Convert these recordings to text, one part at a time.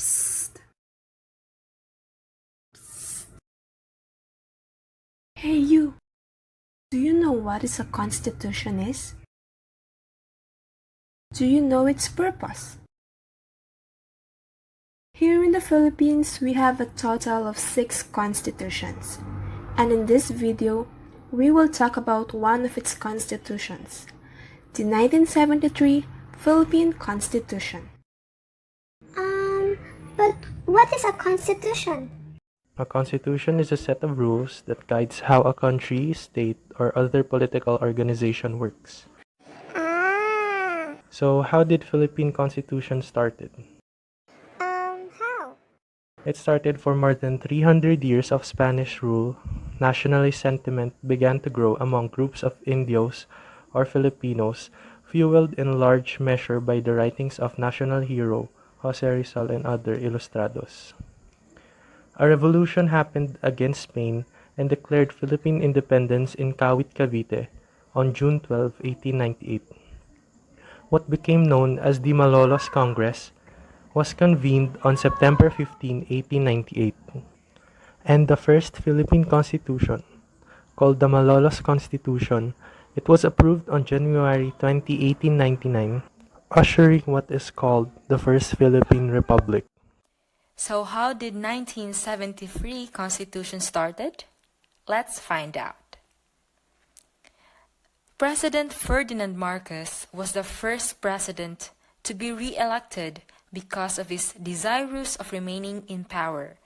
Psst. Psst. Hey you! Do you know what is a constitution is? Do you know its purpose? Here in the Philippines, we have a total of 6 constitutions, and in this video, we will talk about one of its constitutions, the 1973 Philippine Constitution. But what is a constitution? A constitution is a set of rules that guides how a country, state, or other political organization works. So, how did Philippine Constitution started? How? It started for more than 300 years of Spanish rule. Nationalist sentiment began to grow among groups of Indios or Filipinos, fueled in large measure by the writings of national hero Jose Rizal and other ilustrados. A revolution happened against Spain and declared Philippine independence in Kawit, Cavite on June 12, 1898. What became known as the Malolos Congress was convened on September 15, 1898, and the first Philippine Constitution, called the Malolos Constitution, it was approved on January 20, 1899, ushering what is called the First Philippine Republic. So how did 1973 Constitution started? Let's find out. President Ferdinand Marcos was the first president to be re-elected because of his desirous of remaining in power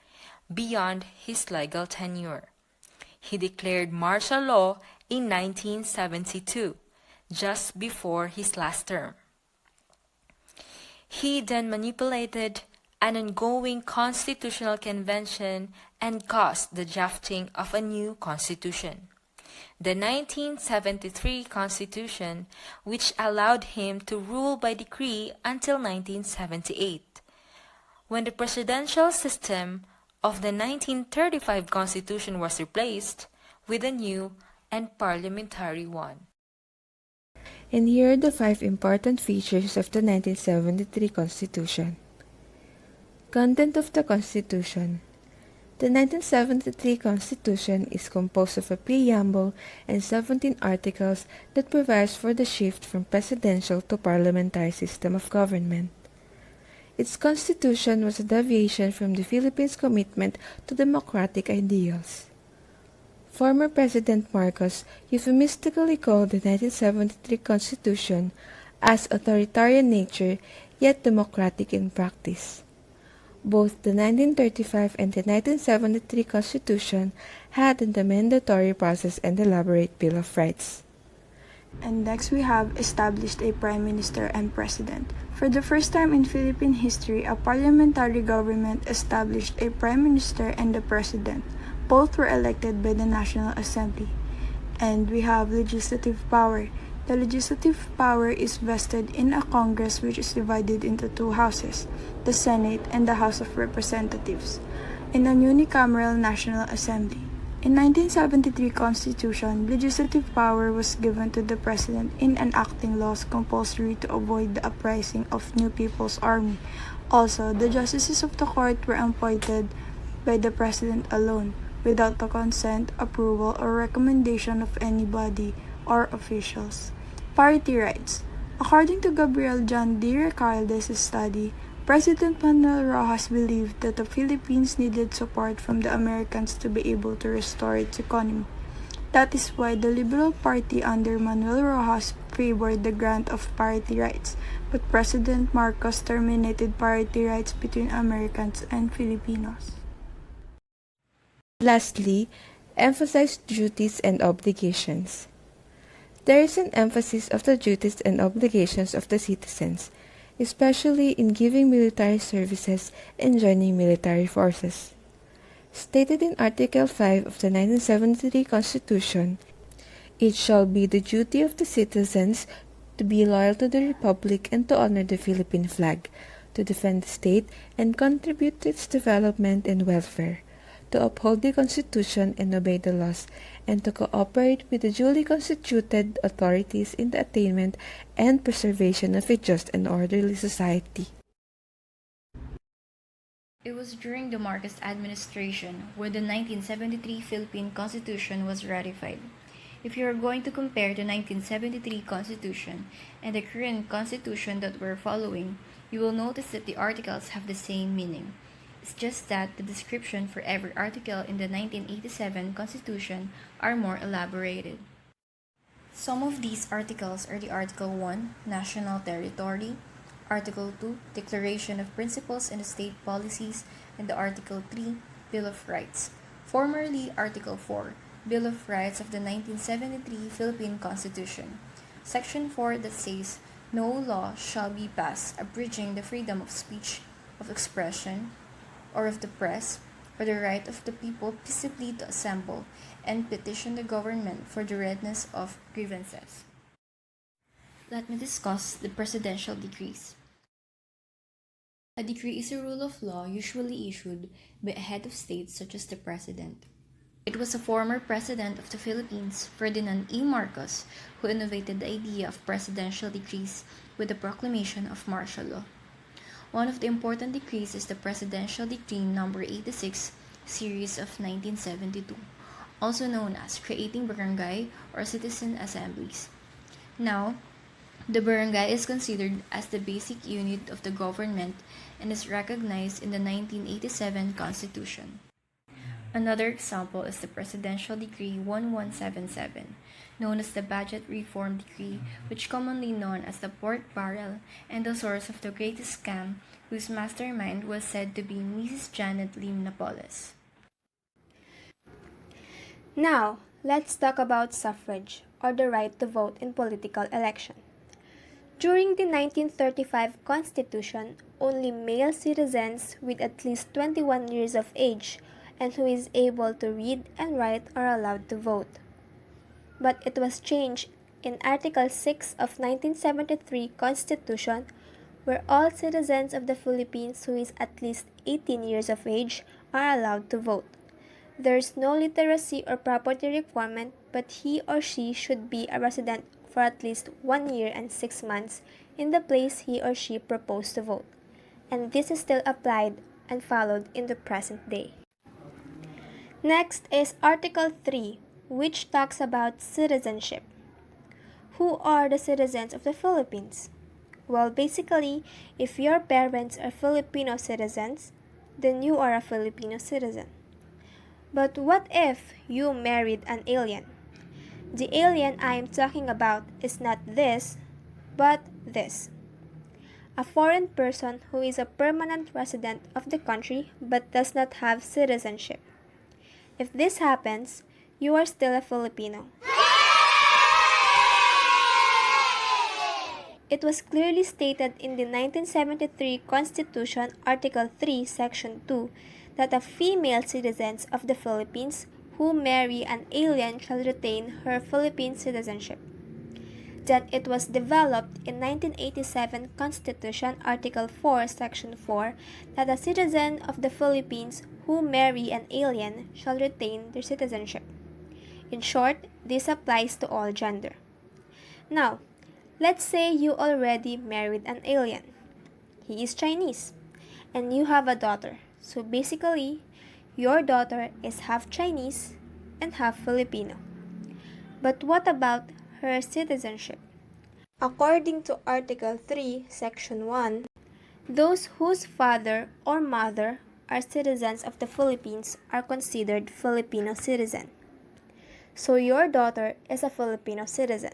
beyond his legal tenure. He declared martial law in 1972, just before his last term. He then manipulated an ongoing constitutional convention and caused the drafting of a new constitution, the 1973 Constitution, which allowed him to rule by decree until 1978, when the presidential system of the 1935 Constitution was replaced with a new and parliamentary one. And here are the 5 important features of the 1973 Constitution. Content of the Constitution. The 1973 Constitution is composed of a preamble and 17 articles that provides for the shift from presidential to parliamentary system of government. Its constitution was a deviation from the Philippines' commitment to democratic ideals. Former President Marcos euphemistically called the 1973 Constitution as authoritarian nature yet democratic in practice. Both the 1935 and the 1973 Constitution had an amendatory process and elaborate Bill of Rights. And next we have established a Prime Minister and President. For the first time in Philippine history, a parliamentary government established a Prime Minister and a President. Both were elected by the National Assembly. And we have legislative power. The legislative power is vested in a Congress which is divided into 2 houses, the Senate and the House of Representatives, in a unicameral National Assembly. In 1973 Constitution, legislative power was given to the President in enacting laws compulsory to avoid the uprising of New People's Army. Also, the justices of the court were appointed by the President alone, without the consent, approval, or recommendation of anybody or officials. Party rights. According to Gabriel John D. Recalde's study, President Manuel Rojas believed that the Philippines needed support from the Americans to be able to restore its economy. That is why the Liberal Party under Manuel Rojas favored the grant of party rights, but President Marcos terminated party rights between Americans and Filipinos. Lastly, emphasize duties and obligations. There is an emphasis of the duties and obligations of the citizens, especially in giving military services and joining military forces. Stated in Article 5 of the 1973 Constitution, it shall be the duty of the citizens to be loyal to the Republic and to honor the Philippine flag, to defend the state and contribute to its development and welfare, to uphold the Constitution and obey the laws, and to cooperate with the duly constituted authorities in the attainment and preservation of a just and orderly society. It was during the Marcos administration where the 1973 Philippine Constitution was ratified. If you are going to compare the 1973 Constitution and the current Constitution that we're following, you will notice that the articles have the same meaning. It's just that the description for every article in the 1987 Constitution are more elaborated. Some of these articles are the Article 1, National Territory, Article 2, Declaration of Principles and State Policies, and the Article 3, Bill of Rights, formerly Article 4, Bill of Rights of the 1973 Philippine Constitution, Section 4 that says, no law shall be passed abridging the freedom of speech, of expression, or of the press, or the right of the people peaceably to assemble and petition the government for the redress of grievances. Let me discuss the presidential decrees. A decree is a rule of law usually issued by a head of state such as the president. It was a former president of the Philippines, Ferdinand E. Marcos, who innovated the idea of presidential decrees with the proclamation of martial law. One of the important decrees is the Presidential Decree No. 86, Series of 1972, also known as creating barangay or citizen assemblies. Now, the barangay is considered as the basic unit of the government and is recognized in the 1987 Constitution. Another example is the Presidential Decree 1177, known as the Budget Reform Decree, which commonly known as the pork barrel, and the source of the greatest scam, whose mastermind was said to be Mrs. Janet Lim Napoles. Now, let's talk about suffrage, or the right to vote in political election. During the 1935 Constitution, only male citizens with at least 21 years of age and who is able to read and write are allowed to vote. But it was changed in Article 6 of 1973 Constitution, where all citizens of the Philippines who is at least 18 years of age are allowed to vote. There is no literacy or property requirement, but he or she should be a resident for at least 1 year and 6 months in the place he or she proposed to vote, and this is still applied and followed in the present day. Next is Article 3, which talks about citizenship. Who are the citizens of the Philippines? Well, basically, if your parents are Filipino citizens, then you are a Filipino citizen. But what if you married an alien? The alien I am talking about is not this, but this. A foreign person who is a permanent resident of the country but does not have citizenship. If this happens, you are still a Filipino. It was clearly stated in the 1973 Constitution, Article 3, Section 2, that a female citizens of the Philippines who marry an alien shall retain her Philippine citizenship. Then it was developed in 1987 Constitution, Article 4, Section 4, that a citizen of the Philippines who marry an alien shall retain their citizenship. In short, this applies to all gender. Now, let's say you already married an alien. He is Chinese, and you have a daughter. So basically, your daughter is half Chinese and half Filipino. But what about her citizenship? According to Article 3, Section 1, those whose father or mother are citizens of the Philippines are considered Filipino citizen. So your daughter is a Filipino citizen,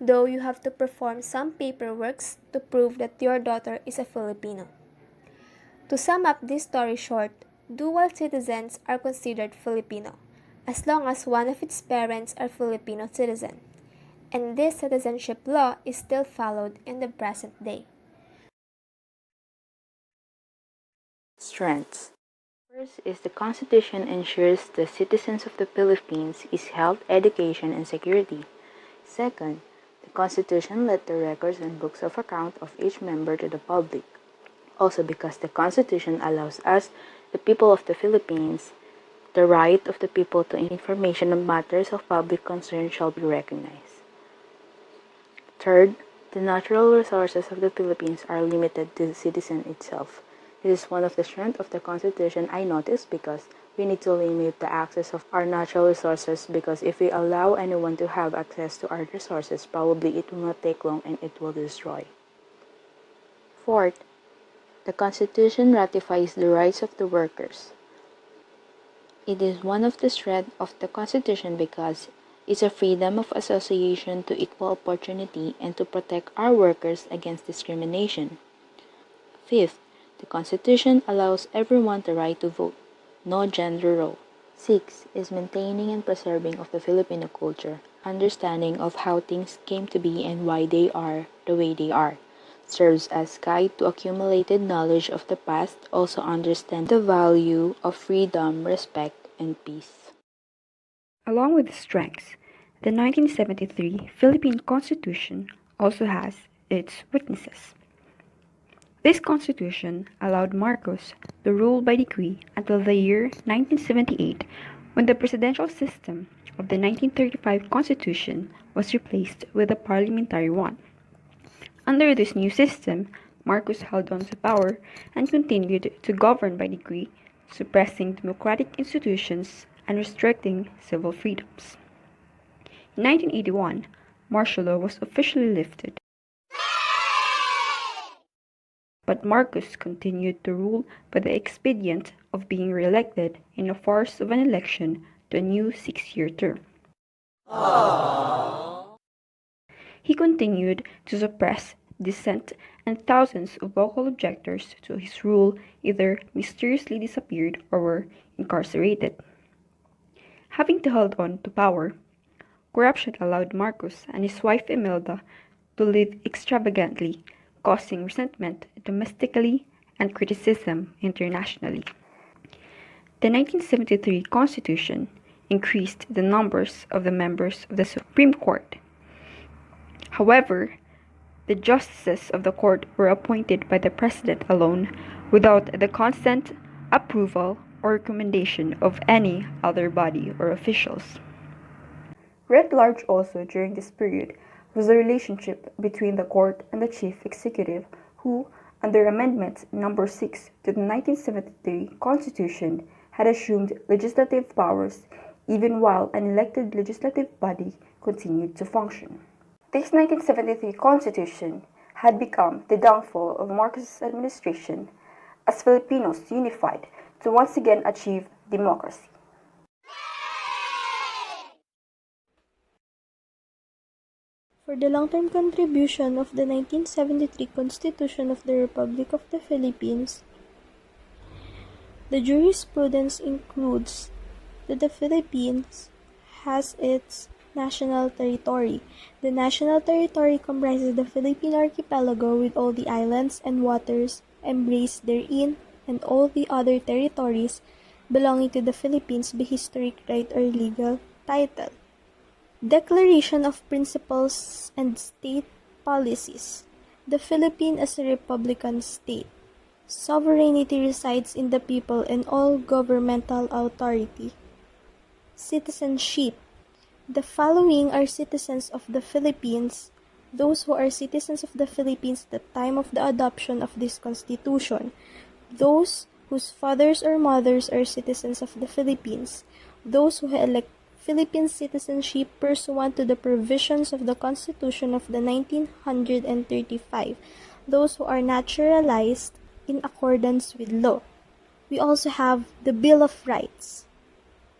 though you have to perform some paperwork to prove that your daughter is a Filipino. To sum up this story short, dual citizens are considered Filipino, as long as one of its parents are Filipino citizen, and this citizenship law is still followed in the present day. Strengths. First is the Constitution ensures the citizens of the Philippines is health, education, and security. Second, the Constitution let the records and books of account of each member to the public. Also because the Constitution allows us, the people of the Philippines, the right of the people to information on matters of public concern shall be recognized. Third, the natural resources of the Philippines are limited to the citizen itself. This is one of the strengths of the Constitution I noticed because we need to limit the access of our natural resources because if we allow anyone to have access to our resources, probably it will not take long and it will destroy. Fourth, the Constitution ratifies the rights of the workers. It is one of the strengths of the Constitution because it's a freedom of association to equal opportunity and to protect our workers against discrimination. Fifth, the Constitution allows everyone the right to vote, no gender role. Six is maintaining and preserving of the Filipino culture, understanding of how things came to be and why they are the way they are. Serves as guide to accumulated knowledge of the past, also understand the value of freedom, respect, and peace. Along with the strengths, the 1973 Philippine Constitution also has its weaknesses. This constitution allowed Marcos to rule by decree until the year 1978 when the presidential system of the 1935 Constitution was replaced with a parliamentary one. Under this new system, Marcos held on to power and continued to govern by decree, suppressing democratic institutions and restricting civil freedoms. In 1981, martial law was officially lifted. But Marcos continued to rule by the expedient of being re-elected in a farce of an election to a new 6-year term. He continued to suppress dissent, and thousands of vocal objectors to his rule either mysteriously disappeared or were incarcerated. Having to hold on to power, corruption allowed Marcos and his wife Imelda to live extravagantly, causing resentment domestically and criticism internationally. The 1973 Constitution increased the numbers of the members of the Supreme Court. However, the justices of the court were appointed by the president alone without the consent, approval, or recommendation of any other body or officials. Writ large also during this period was the relationship between the court and the chief executive who, under Amendment No. 6 to the 1973 Constitution, had assumed legislative powers even while an elected legislative body continued to function. This 1973 Constitution had become the downfall of Marcos' administration as Filipinos unified to once again achieve democracy. For the long-term contribution of the 1973 Constitution of the Republic of the Philippines, the jurisprudence includes that the Philippines has its national territory. The national territory comprises the Philippine archipelago with all the islands and waters embraced therein and all the other territories belonging to the Philippines by historic right or legal title. Declaration of Principles and State Policies. The Philippines as a republican state. Sovereignty resides in the people and all governmental authority. Citizenship. The following are citizens of the Philippines, those who are citizens of the Philippines at the time of the adoption of this Constitution, those whose fathers or mothers are citizens of the Philippines, those who elect Philippine citizenship pursuant to the provisions of the Constitution of the 1935, those who are naturalized in accordance with law. We also have the Bill of Rights.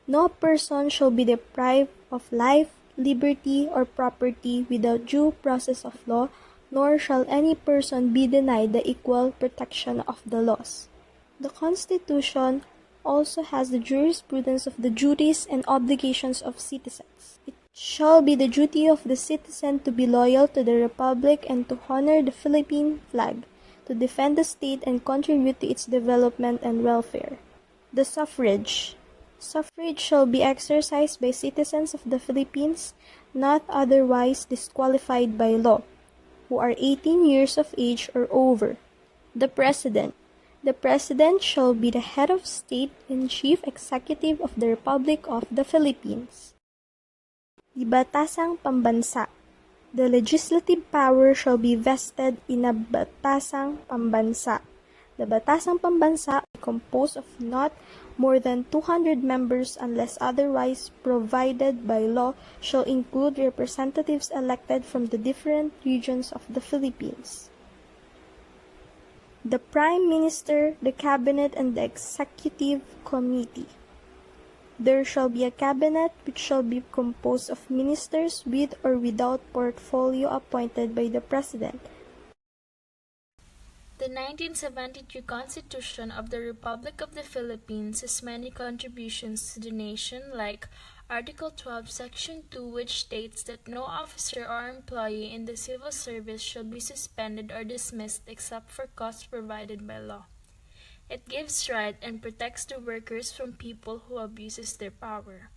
No person shall be deprived of life, liberty, or property without due process of law, nor shall any person be denied the equal protection of the laws. The Constitution also has the jurisprudence of the duties and obligations of citizens. It shall be the duty of the citizen to be loyal to the Republic and to honor the Philippine flag, to defend the state and contribute to its development and welfare. The suffrage. Suffrage shall be exercised by citizens of the Philippines, not otherwise disqualified by law, who are 18 years of age or over. The President. The President shall be the head of state and chief executive of the Republic of the Philippines. The Batasang Pambansa. The legislative power shall be vested in a Batasang Pambansa. The Batasang Pambansa is composed of not more than 200 members unless otherwise provided by law shall include representatives elected from the different regions of the Philippines. The Prime Minister, the Cabinet, and the Executive Committee. There shall be a cabinet which shall be composed of ministers with or without portfolio appointed by the President. The 1973 Constitution of the Republic of the Philippines has many contributions to the nation, like Article 12, Section 2, which states that no officer or employee in the civil service shall be suspended or dismissed except for cause provided by law. It gives right and protects the workers from people who abuses their power.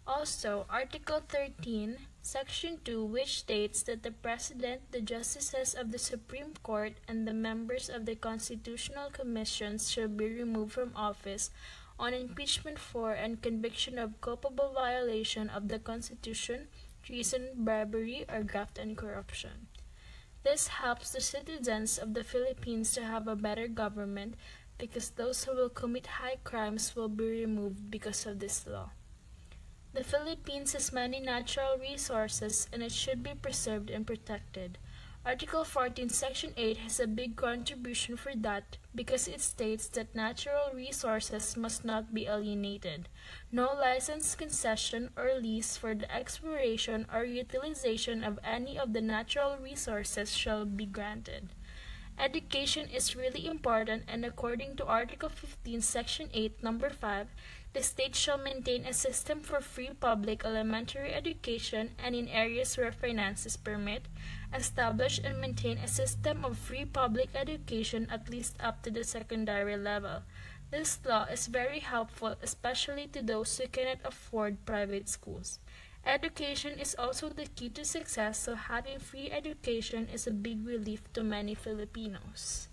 Also, Article 13, Section 2, which states that the President, the Justices of the Supreme Court, and the members of the Constitutional Commissions shall be removed from office on impeachment for and conviction of culpable violation of the Constitution, treason, bribery, or graft and corruption. This helps the citizens of the Philippines to have a better government because those who will commit high crimes will be removed because of this law. The Philippines has many natural resources and it should be preserved and protected. Article 14, Section 8 has a big contribution for that because it states that natural resources must not be alienated. No license, concession, or lease for the exploration or utilization of any of the natural resources shall be granted. Education is really important, and according to Article 15, Section 8, Number 5, the state shall maintain a system for free public elementary education and in areas where finances permit, establish and maintain a system of free public education at least up to the secondary level. This law is very helpful, especially to those who cannot afford private schools. Education is also the key to success, so having free education is a big relief to many Filipinos.